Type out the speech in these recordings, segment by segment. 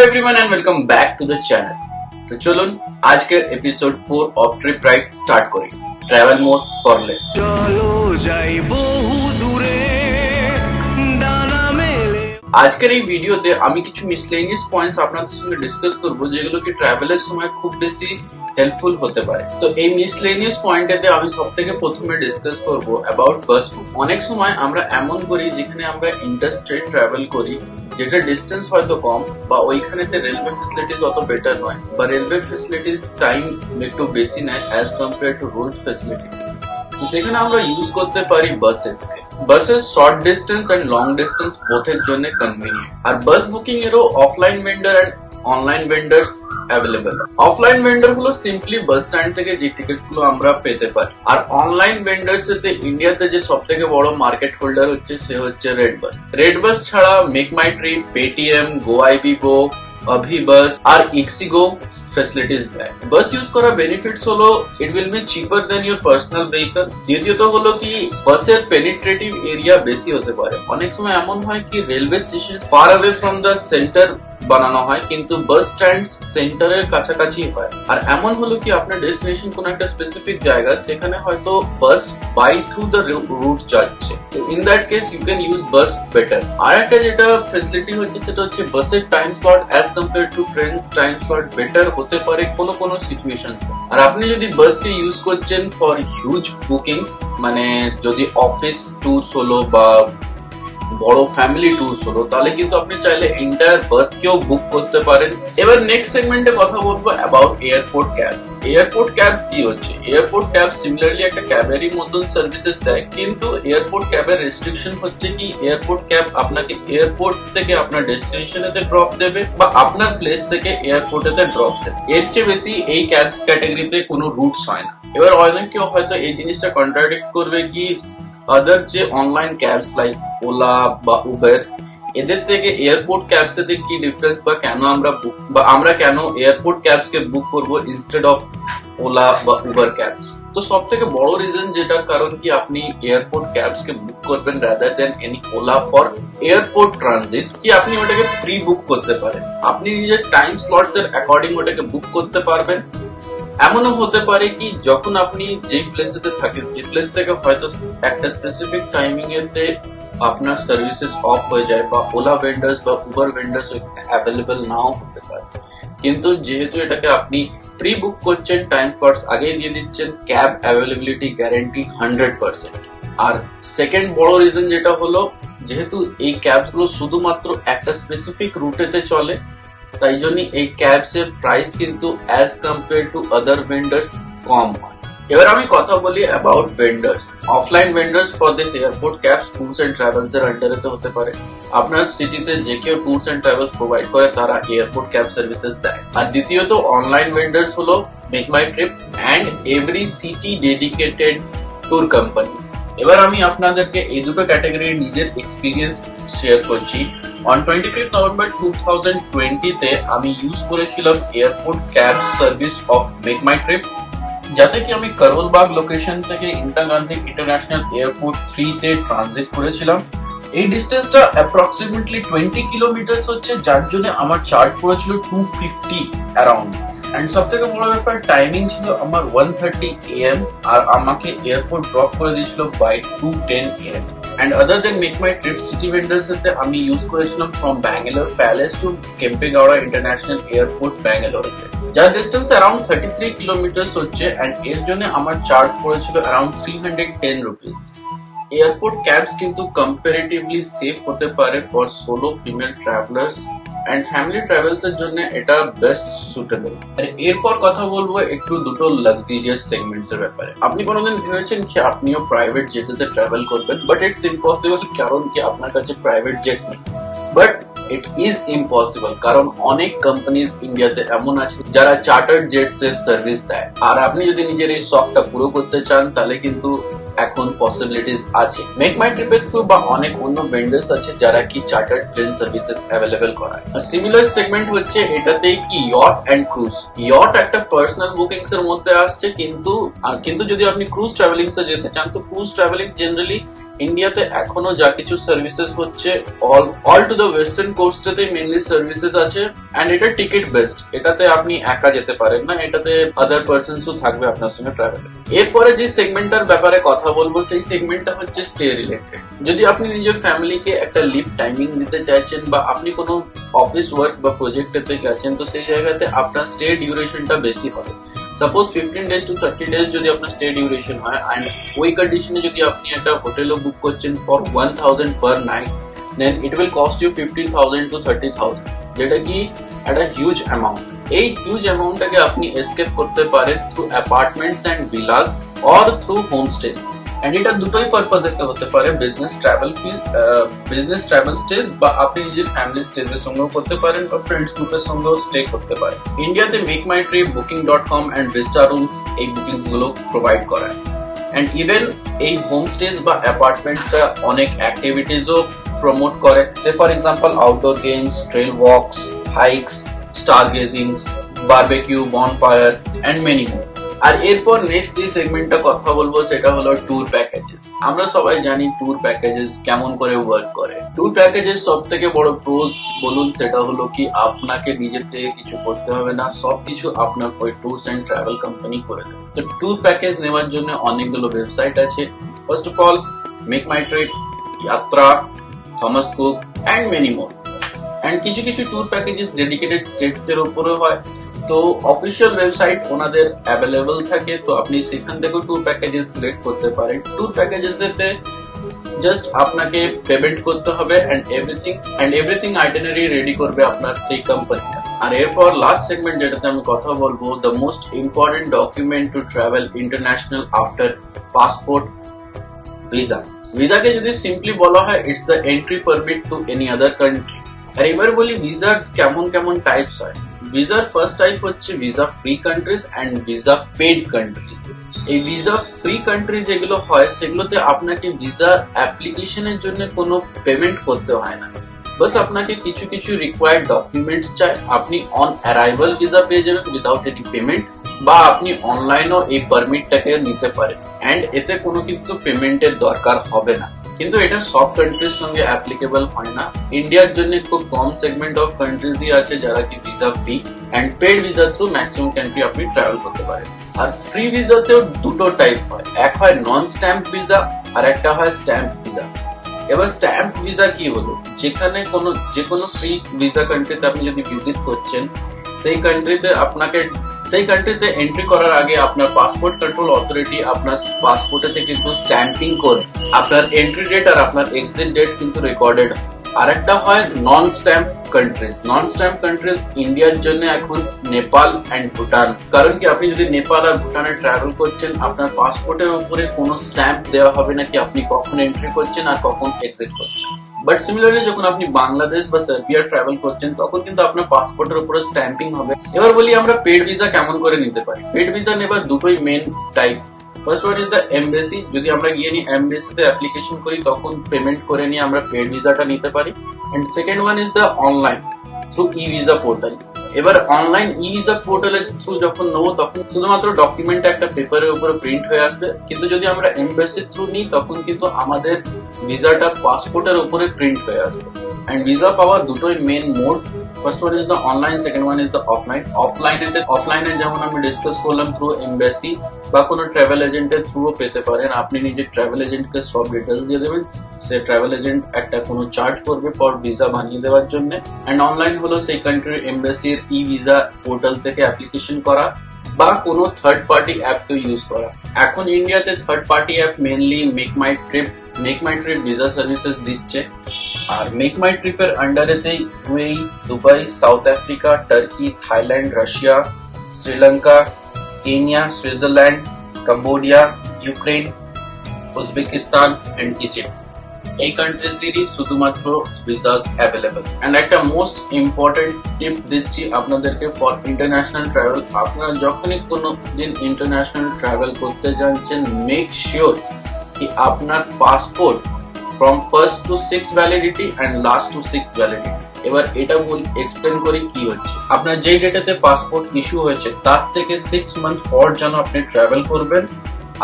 everyone and welcome back to the channel. तो चलুন আজকের episode 4 of trip ride start করি। Travel mode for less. চলো যাই বহু দূরে ডানা মেলে। আজকের এই ভিডিওতে আমি কিছু মিসলেনিয়াস পয়েন্টস আপনাদের সঙ্গে ডিসকাস করব যেগুলো কি ট্রাভেলের সময় খুব বেশি হেল্পফুল হতে পারে। তো এই মিসলেনিয়াস পয়েন্টেতে আমি সবথেকে প্রথমে ডিসকাস করব অ্যাবাউট বাস বুক। অনেক সময় আমরা এমন করি যেখানে আমরা ইন্টারস্টেট ট্রাভেল করি যেটা ডিস্টেন্স হয়তো কম বা ওইখানেতে রেলওয়ে ফ্যাসিলিটিস অত বেটার নয় বা রেলওয়ে ফ্যাসিলিটিস টাইম একটু বেশি নেয় as compare to road facilities. তো সেখানে আমরা ইউজ করতে পারি বাসেসকে। Buses short distance and long distance বোথের জন্য কনভিনিয়েন্ট। আর বাস বুকিং এরও offline vendor and online vendors available. Offline vendor গুলো সিম্পলি বাস স্ট্যান্ড থেকে যে টিকিটস গুলো আমরা পেতে পারি। আর অনলাইন ভেন্ডার্স এতে ইন্ডিয়াতে যে সব থেকে বড় মার্কেট হোল্ডার হচ্ছে সে হচ্ছে রেড বাস। রেড বাস ছাড়া মেক মাই ট্রিপ, পেটিএম, গোআইবিবো, অভিবাস আর ইক্সিগো ফ্যাসিলিটিস দেয়। বাস ইউজ করা বেনিফিটস হলো it will be cheaper than your personal vehicle. দ্বিতীয়ত হলো কি বাসের পেনিট্রেটিভ এরিয়া বেশি হতে পারে। অনেক সময় এমন হয় কি railway station far away from the centre বানানো হয় কিন্তু বাস স্ট্যান্ড সেন্টারের কাছাকাছি হয়। আর এমন হলো কি আপনার ডেস্টিনেশন কোন একটা স্পেসিফিক জায়গা, সেখানে হয়তো bus by through the route যাচ্ছে। In that case you can use bus better. আর একটা যেটা ফেসিলিটি হচ্ছে সেটা হচ্ছে বাসের time slot as compare to train time slot better হতে পারে কোনো কোনো সিচুয়েশনসে। আর আপনি যদি বাসকে ইউজ করছেন ফর হিউজ বুকিংস, মানে যদি অফিস ট্যুরস হলো বা বড় ফ্যামিলি ট্যুরস হলো, তাহলে কিন্তু আপনি চাইলে এন্টায়ার বাসকেও বুক করতে পারেন। এবার নেক্সট সেগমেন্টে কথা বলবো about airport cabs. Airport cabs কি হচ্ছে? এয়ারপোর্ট ক্যাব সিমিলারলি একটা ক্যাবেরই মতন সার্ভিসেস দেয়, কিন্তু এয়ারপোর্ট ক্যাবের রেস্ট্রিকশন হচ্ছে কি এয়ারপোর্ট ক্যাব আপনাকে এয়ারপোর্ট থেকে আপনার ডেস্টিনেশনেতে ড্রপ দেবে বা আপনার প্লেস থেকে এয়ারপোর্টেতে ড্রপ দেবে। এর চেয়ে বেশি এই ক্যাবস ক্যাটাগরিতে কোনো রুটস হয় না। এবার অনেকেও হয়তো এই জিনিসটা কন্ট্রাডিক্ট করবে কি আদার যে অনলাইন ক্যাবস লাইক ওলা বা উবের, এদের থেকে এয়ারপোর্ট ক্যাবস এর কি ডিফারেন্স বা কেন আমরা কেন এয়ারপোর্ট ক্যাবস কে বুক করব ইনস্টেড অফ ওলা বা উবার ক্যাবস। তো সব থেকে বড় রিজন যেটার কারণ কি আপনি এয়ারপোর্ট ক্যাবস কে বুক করবেন rather than any OLA for airport transit, কি আপনি ওটাকে প্রি বুক করতে পারেন। আপনি নিজের টাইম স্লটস এর অ্যাকর্ডিং ওটাকে বুক করতে পারবেন। এমনও হতে পারে কি যখন আপনি যে প্লেসেতে থাকেন সেই প্লেস থেকে হয়তো একটা স্পেসিফিক টাইমিং এতে আপনার সার্ভিসেস অফ হয়ে যায় বা ওলা ভেন্ডার্স বা উবার ভেন্ডার্স অ্যাভেলেবেল নাও হতে পারে, কিন্তু যেহেতু এটাকে আপনি প্রি বুক করছেন, টাইম স্লটস আগে দিয়ে দিচ্ছেন, ক্যাব অ্যাভেলেবিলিটি গ্যারান্টি 100%। আর সেকেন্ড বড় রিজন যেটা হলো যেহেতু এই ক্যাবস গুলো শুধুমাত্র একটা স্পেসিফিক রুটেতে চলে, তাই জন্য এই ক্যাবস এর প্রাইস কিন্তু as compare to other vendors কম হয়। এবার আমি কথা বলি about vendors. Offline vendors for this airport cabs tours and travels এর আন্ডারেতে হতে পারে। আপনার সিটিতে যে কেউ ট্যুরস এন্ড ট্রাভেলস প্রোভাইড করে তারা এয়ারপোর্ট ক্যাব সার্ভিসেস দেয়। আর দ্বিতীয়ত অনলাইন ভেন্ডার্স হলো make my trip and every city dedicated tour companies. এবার আমি আপনাদেরকে এই দুটো ক্যাটাগরির নিজের এক্সপিরিয়েন্স শেয়ার করছি। On 25th November 2020 তে আমি ইউজ করেছিলাম airport cab service of make my trip, যাতে কি আমি করোলবাগ লোকেশন থেকে ইন্দিরা গান্ধী ইন্টারন্যাশনাল এয়ারপোর্ট 3 তে ট্রানজিট করেছিলাম। এই ডিস্টেন্সটা অ্যাপ্রক্সিমেটলি 20 কিলোমিটার হচ্ছে, যার জন্য আমার চার্জ পড়েছিল 250 অ্যারাউন্ড। এন্ড সব থেকে বড় ব্যাপার টাইমিং ছিল আমার 1:30 AM আর আমাকে এয়ারপোর্ট ড্রপ করে দিয়েছিল by 2:10 AM। And other than make my trip, city vendors সাথে আমি ইউজ করেছিলাম from Bangalore Palace to Kempegowda International Airport Bangalore, যার ডিস্টেন্স অ্যারাউন্ড 33 কিলোমিটার হচ্ছে। এন্ড এর জন্য আমার চার্জ পড়েছিল অ্যারাউন্ড 310 রুপিস। এয়ারপোর্ট ক্যাবস কিন্তু কম্পারেটিভলি সেফ হতে পারে for solo female travellers and family travels এর জন্য এটা বেস্ট সুটেবল। এরপর কথা বলবো একটু দুটো লাক্সারিয়াস সেগমেন্টস এর ব্যাপারে। আপনি কোনোদিন ভেবেছেন কি আপনিও প্রাইভেট জেটে ট্রাভেল করবেন, বাট ইটস ইম্পসিবল, কারণ কি আপনার কাছে প্রাইভেট জেট নেই। বাট ইট ইজ ইম্পসিবল কারণ অনেক কোম্পানিজ ইন্ডিয়াতে এমন আছে যারা চার্টার্ড জেটস এর সার্ভিস দেয়। আর আপনি যদি নিজের এই শখটা পুরো করতে চান তাহলে কিন্তু এখন পসিবিলিটিস আছে। মেক মাই ট্রিপের থ্রু বা অনেক অন্য ভেন্ডার্স আছে যারা কি চার্টার্ড প্লেন সার্ভিসেস অ্যাভেলেবেল করায়। সিমিলার সেগমেন্ট হচ্ছে এটাতেই কি ইয়ট এন্ড ক্রুজ। ইয়ট একটা পার্সোনাল বুকিংস এর মধ্যে আসছে, কিন্তু যদি আপনি ক্রুজ ট্রাভেলিংস এ যেতে চান তো ক্রুজ ট্রাভেলিং জেনারেলি ইন্ডিয়াতে এখনো যা কিছু সার্ভিসেস হচ্ছে অল টু দ্য ওয়েস্টার্ন কোস্টেতে মেইনলি সার্ভিসেস আছে, এন্ড এটা টিকিট বেসড। এটাতে আপনি একা যেতে পারেন না, এটাতে আদার পার্সনসও থাকবে আপনার সঙ্গে ট্রাভেলে। এরপরে যে সেগমেন্টটার ব্যাপারে কথা বলবো সেই সেগমেন্টটা হচ্ছে স্টে রিলেটেড। যদি আপনি নিজের ফ্যামিলিকে একটা লিভ টাইমিং দিতে চাইছেন বা আপনি কোনো অফিস ওয়ার্ক বা প্রজেক্টেতে গেছেন, তো সেই জায়গাতে আপনার স্টে ডিউরেশনটা বেশি হবে। সাপোজ 15 days to 30 days যদি আপনার স্টে ডিউরেশন হয়, এন্ড ওই কন্ডিশনে যদি আপনি একটা হোটেলও বুক করছেন for 1000 per night, then it will cost you 15,000 to 30,000, যেটা কি একটা হিউজ অ্যামাউন্ট। এই হিউজ অ্যামাউন্টটাকে আপনি এসকেপ করতে পারেন through apartments and villas or through homestays. And এটা দুটোই পারপাস একটা হতে পারে, বিজনেস ট্রাভেল স্টেজ বা আপনি নিজের ফ্যামিলি স্টেজের সঙ্গেও করতে পারেন বা ফ্রেন্ডস গ্রুপের সঙ্গেও স্টে করতে পারেন। ইন্ডিয়াতে make my trip, booking.com and Vista rooms এই বুকিংস গুলো প্রোভাইড করায়। এন্ড ইভেন এই হোমস্টেজ বা অ্যাপার্টমেন্টসরা অনেক অ্যাক্টিভিটিসও প্রমোট করে, যে for example outdoor games, trail walks, hikes, star gazings, barbecue, bonfire and many more. আর এরপর নেক্সট যে সেগমেন্টটা কথা বলবো সেটা হলো ট্যুর প্যাকেজেস। আমরা সবাই জানি ট্যুর প্যাকেজেস কেমন করে ওয়ার্ক করে। ট্যুর প্যাকেজেস সব থেকে বড় প্রোজ বলুন সেটা হলো কি আপনাকে নিজের থেকে কিছু করতে হবে না, সবকিছু আপনার ওই ট্যুরস এন্ড ট্রাভেল কোম্পানি করে দেবে। তো ট্যুর প্যাকেজ নেওয়ার জন্য অনেকগুলো ওয়েবসাইট আছে। First of all make my trip, Yatra, Thomas Cook and many more. And কিছু কিছু ট্যুর প্যাকেজেস ডেডিকেটেড স্টেটস এর উপরে হয়, তো অফিসিয়াল ওয়েবসাইট ওনাদের অ্যাভেলেবল থাকে, তো আপনি সেখান থেকে ট্যুর প্যাকেজেস সিলেক্ট করতে পারেন। ট্যুর প্যাকেজেসেতে জাস্ট আপনাকে পেমেন্ট করতে হবে এন্ড এভরিথিং আইটিনারি রেডি করবে আপনার সেই কোম্পানিটা। আর এরপর লাস্ট সেগমেন্ট যেটাতে আমি কথা বলবো, the most important document to travel international after passport, visa. ভিসাকে যদি সিম্পলি বলা হয়, it's the entry permit to any other country. আর এবার বলি ভিসার কেমন কেমন টাইপস হয়। ভিসার ফার্স্ট টাইপ হচ্ছে visa free countries and visa paid countries. এই ভিসা ফ্রি কান্ট্রি যেগুলো হয় সেগুলোতে আপনাকে ভিসা অ্যাপ্লিকেশনের জন্য কোনো পেমেন্ট করতে হয় না, বাস আপনাকে কিছু কিছু রিকোয়ার্ড ডকুমেন্টস চাই, আপনি অন অ্যারাইভাল ভিসা পেয়ে যাবেন উইদাউট এনি পেমেন্ট, বা আপনি অনলাইনও এই পারমিটটাকে নিতে পারেন এন্ড এতে কোনো কিন্তু পেমেন্টের দরকার হবে না। কিন্তু এটা সব কান্ট্রির সঙ্গে অ্যাপ্লিকেবল হয় না। ইন্ডিয়ার জন্য খুব কম সেগমেন্ট অফ কান্ট্রিজই আছে যারা কি visa free and paid visa through maximum country আপনি ট্রাভেল করতে পারেন। আর ফ্রি ভিসাতেও দুটো টাইপ হয়, এক হয় নন স্ট্যাম্প ভিসা আর একটা হয় স্ট্যাম্প ভিসা। এবার স্ট্যাম্প ভিসা কি হলো, যেখানে যে কোনো ফ্রি ভিসা কান্ট্রিতে আপনি যদি ভিজিট করছেন, সেই কান্ট্রিতে এন্ট্রি করার আগে আপনার পাসপোর্ট কন্ট্রোল অথরিটি আপনার পাসপোর্টে কিন্তু স্ট্যাম্পিং করে আপনার এন্ট্রি ডেট আর আপনার এক্সিট ডেট কিন্তু রেকর্ডেড। আর একটা হয় নন স্ট্যাম্প কান্ট্রিজ। নন স্ট্যাম্প কান্ট্রিজ ইন্ডিয়ার জন্য এখন নেপাল এন্ড ভুটান। কারণ কি আপনি যদি নেপাল আর ভুটানে ট্রাভেল করছেন, আপনার পাসপোর্টের উপরে কোনো স্ট্যাম্প দেওয়া হবে না কি আপনি কখন এন্ট্রি করছেন আর কখন এক্সিট করছেন। বাট সিমিলারলি যখন আপনি বাংলাদেশ বা সার্বিয়া ট্রাভেল করছেন, তখন কিন্তু আপনার পাসপোর্টের উপরে স্ট্যাম্পিং হবে। এবার বলি আমরা পেড ভিসা কেমন করে নিতে পারি। পেড ভিসা নেবার দুটোই main type. First one is the embassy. যদি আমরা গিয়ে এমবেসিতে অ্যাপ্লিকেশন করি, তখন পেমেন্ট করে নিয়ে আমরা পেড ভিসাটা নিতে পারি। And second one is the online through e visa portal. এবার অনলাইন ই ভিসা পোর্টালের থ্রু যখন নেবো, তখন শুধুমাত্র ডকুমেন্ট একটা পেপারের উপরে প্রিন্ট হয়ে আসবে। কিন্তু যদি আমরা এমবেসির থ্রু নিই, তখন কিন্তু আমাদের ভিসাটা পাসপোর্টের উপরে প্রিন্ট হয়ে আসবে। এন্ড ভিসা পাওয়ার দুটোই main mode. First one is the online, second one is the offline. অফলাইনে যেমন আমি ডিসকাস করলাম থ্রু এমবেসি বা কোনো ট্রাভেল এজেন্টের থ্রুও পেতে পারেন। আপনি নিজের ট্রাভেল এজেন্টকে সব ডিটেলস দিয়ে দেবেন, সে ট্রাভেল এজেন্ট একটা কোনো চার্জ করবে ফর ভিসা বানিয়ে দেওয়ার জন্য। এন্ড অনলাইন হলো সেই কান্ট্রির এমবেসির ই ভিসা পোর্টাল থেকে অ্যাপ্লিকেশন করা বা কোনো থার্ড পার্টি অ্যাপকে ইউজ করা। এখন ইন্ডিয়াতে third party app mainly make মাই ট্রিপ ভিসা সার্ভিসেস দিচ্ছে। আর মেক মাই ট্রিপের আন্ডারেতেই UAE, Dubai, South Africa, Turkey, Thailand, Russia, Sri Lanka, Kenya, Switzerland, Cambodia, Ukraine, Uzbekistan and Egypt, এই কান্ট্রিজেরই শুধুমাত্র ভিসাস অ্যাভেলেবল। এন্ড একটা মোস্ট ইম্পর্টেন্ট টিপ দিচ্ছি আপনাদেরকে ফর ইন্টারন্যাশনাল ট্রাভেল। আপনারা যখনই কোনো দিন ইন্টারন্যাশনাল ট্রাভেল করতে যাচ্ছেন, মেক শিওর কি আপনার passport from first to 6 validity and last to 6 validity. এবার এটা এক্সপ্লেন করি কি হচ্ছে। আপনার যেই ডেটেতে পাসপোর্ট ইস্যু হয়েছে তার থেকে 6 মান্থ পর যেন আপনি ট্রাভেল করবেন,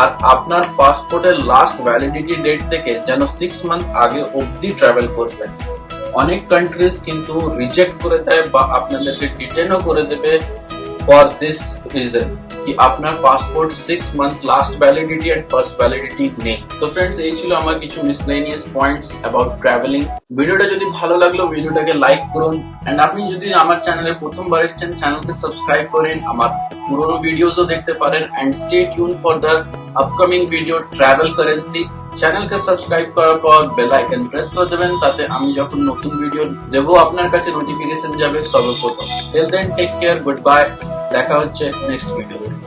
আর আপনার পাসপোর্টের লাস্ট ভ্যালিডিটি ডেট থেকে যেন 6 মান্থ আগে অবধি ট্রাভেল করবেন। অনেক কান্ট্রিজ কিন্তু রিজেক্ট করে দেয় বা আপনাদেরকে ডিটেনও করে দেবে ফর দিস রিজন কি আপনার passport 6 month last validity and first validity নেই। তো ফ্রেন্ডস, এই ছিল আমার কিছু মিসলেনিয়াস পয়েন্টস অ্যাবাউট ট্রাভেলিং। ভিডিওটা যদি ভালো লাগলো ভিডিওটাকে লাইক করুন, এন্ড আপনি যদি আমার চ্যানেলে প্রথমবার এসেছেন চ্যানেলকে সাবস্ক্রাইব করেন, আমার পুরোনো ভিডিওসও দেখতে পারেন। And stay tune for the upcoming video travel currency. চ্যানেলকে সাবস্ক্রাইব করার পর বেল আইকন প্রেস করে দেবেন, তাতে আমি যখন নতুন ভিডিও দেবো আপনার কাছে নোটিফিকেশন যাবে সর্বপ্রথম। Till then take care, good bye, দেখা হচ্ছে নেক্সট ভিডিওতে।